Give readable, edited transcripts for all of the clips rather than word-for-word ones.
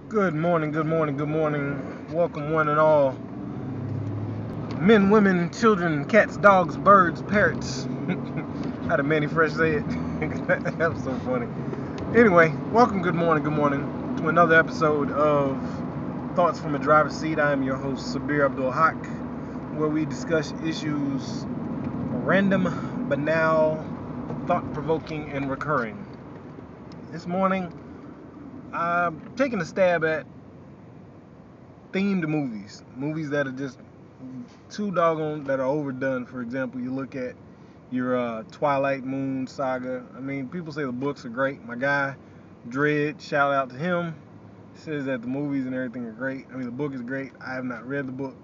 Good morning, good morning, good morning. Welcome, one and all. Men, women, children, cats, dogs, birds, parrots. How did Manny Fresh say it? That was so funny. Anyway, welcome, good morning, to another episode of Thoughts from a Driver's Seat. I am your host, Abdul-Haqq, where we discuss issues random, banal, thought-provoking, and recurring. This morning, I'm taking a stab at themed movies that are just too doggone, that are overdone. For example, you look at your Twilight Moon saga. I mean, people say the books are great. My guy Dredd, shout out to him, says that the movies and everything are great. I mean, the book is great. I have not read the book.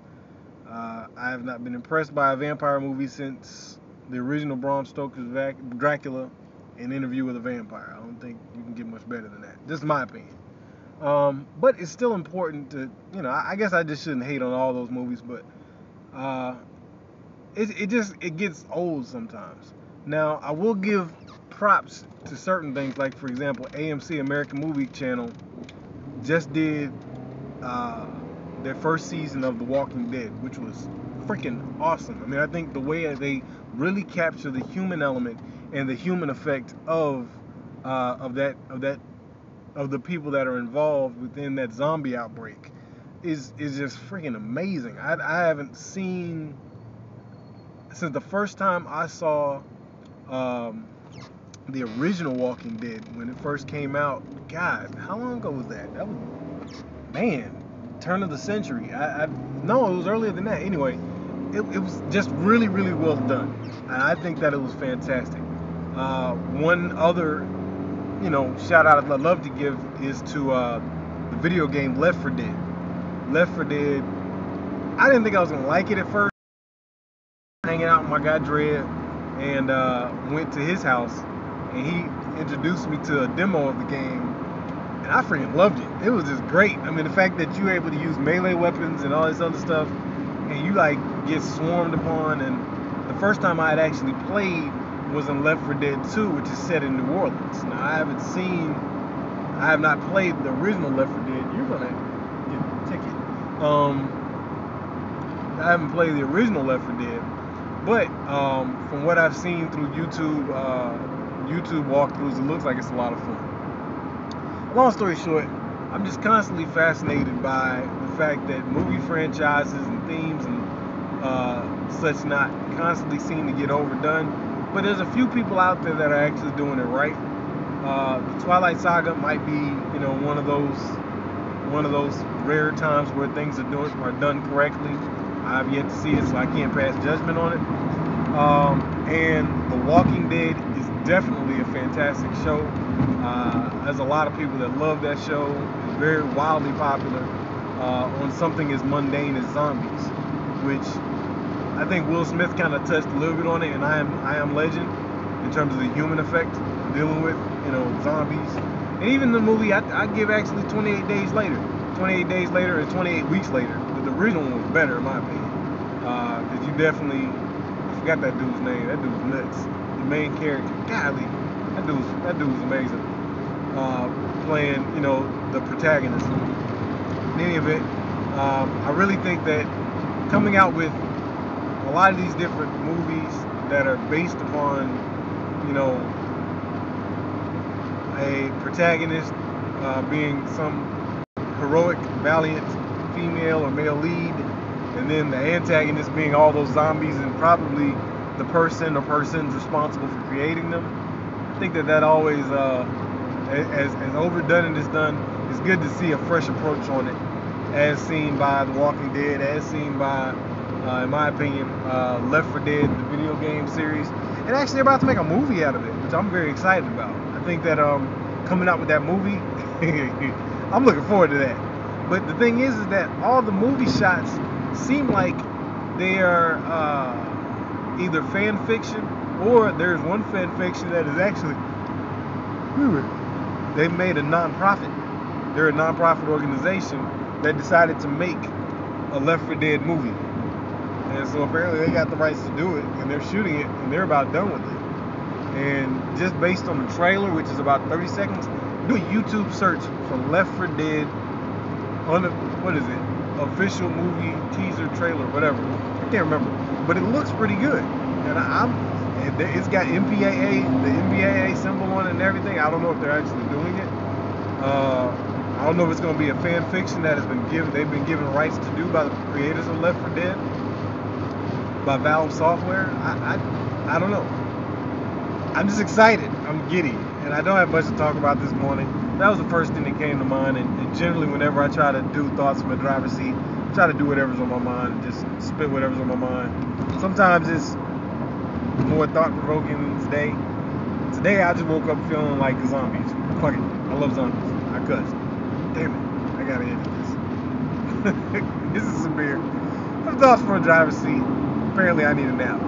I have not been impressed by a vampire movie since the original Bram Stoker's Dracula, An Interview with a Vampire. I don't think you can get much better than that. Just my opinion. But it's still important to, I guess I just shouldn't hate on all those movies, but it gets old sometimes. Now, I will give props to certain things, like, for example, AMC, American Movie Channel, just did their first season of The Walking Dead, which was freaking awesome. I mean, I think the way they really capture the human element and the human effect of the people that are involved within that zombie outbreak is just freaking amazing. I haven't seen, since the first time I saw the original Walking Dead when it first came out. God, how long ago was that? That was, man, turn of the century. No, it was earlier than that. Anyway, it was just really, really well done, and I think that it was fantastic. One other shout out I'd love to give is to the video game Left 4 Dead. Left 4 Dead, I didn't think I was going to like it at first. Hanging out with my guy Dredd, and went to his house, and he introduced me to a demo of the game, and I freaking loved it. It was just great. I mean, the fact that you're able to use melee weapons and all this other stuff, and you like get swarmed upon. And the first time I had actually played was in Left 4 Dead 2, which is set in New Orleans. Now, I have not played the original Left 4 Dead. You're gonna get a ticket. I haven't played the original Left 4 Dead, but from what I've seen through YouTube walkthroughs, it looks like it's a lot of fun. Long story short, I'm just constantly fascinated by the fact that movie franchises and themes and such not constantly seem to get overdone. But there's a few people out there that are actually doing it right. The Twilight Saga might be, one of those rare times where things are done correctly. I've yet to see it, so I can't pass judgment on it. And The Walking Dead is definitely a fantastic show. There's a lot of people that love that show. It's very wildly popular on something as mundane as zombies, which I think Will Smith kind of touched a little bit on it, and I Am Legend, in terms of the human effect of dealing with, zombies. And even the movie, I give actually 28 Days Later. 28 Days Later and 28 Weeks Later. But the original one was better, in my opinion. Because you definitely, I forgot that dude's name. That dude's nuts. The main character, golly, that dude was amazing. Playing, the protagonist. In any event, I really think that coming out with a lot of these different movies that are based upon, a protagonist being some heroic, valiant female or male lead, and then the antagonist being all those zombies and probably the person or persons responsible for creating them. I think that always, as overdone and is done, it's good to see a fresh approach on it, as seen by The Walking Dead, as seen by, in my opinion, Left 4 Dead, the video game series. And actually they're about to make a movie out of it, which I'm very excited about. I think that coming out with that movie, I'm looking forward to that. But the thing is that all the movie shots seem like they are either fan fiction, or there's one fan fiction that is actually, they made a non-profit. They're a non-profit organization that decided to make a Left 4 Dead movie. And so apparently they got the rights to do it, and they're shooting it, and they're about done with it. And just based on the trailer, which is about 30 seconds, do a YouTube search for Left 4 Dead on the, what is it? Official movie teaser trailer, whatever. I can't remember, but it looks pretty good, and it's got MPAA, the MPAA symbol on it and everything. I don't know if they're actually doing it. I don't know if it's going to be a fan fiction that has been given. They've been given rights to do by the creators of Left 4 Dead, by Valve Software. I don't know. I'm just excited. I'm giddy, and I don't have much to talk about this morning. That was the first thing that came to mind, and generally whenever I try to do thoughts from a driver's seat, I try to do whatever's on my mind and just spit whatever's on my mind. Sometimes it's more thought-provoking than today. Today I just woke up feeling like zombies. Fuck it. I love zombies. I cussed. Damn it. I gotta edit this. This is some beer. Some thoughts from a driver's seat. Apparently I need a nap.